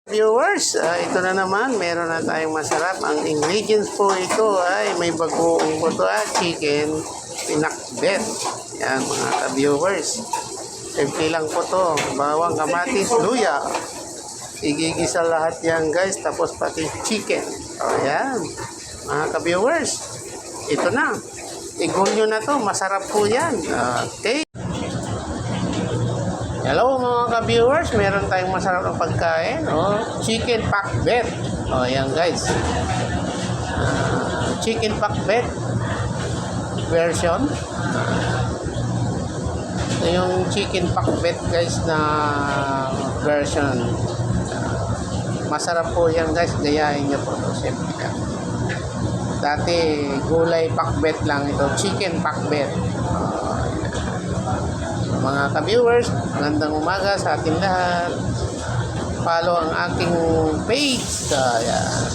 Viewers, ito na naman, meron na tayong masarap. Ang ingredients po ito ay may bagoong buto at chicken pinakbet. Yan mga ka-viewers. Simple lang po to. Bawang, kamatis, luya. Igigisa lahat yan guys, tapos pati chicken. O yan, mga ka-viewers. Ito na. Igol nyo na to, masarap po yan. Okay. Hello mga ka-viewers, meron tayong masarap na pagkain, chicken pakbet. Ayan guys. Chicken pakbet version. Yung chicken pakbet guys na version. Masarap po yan guys, gayahin nyo po. Siyempre. Dati gulay pakbet lang ito, chicken pakbet. Mga ka-viewers, magandang umaga sa ating lahat. Follow ang aking page.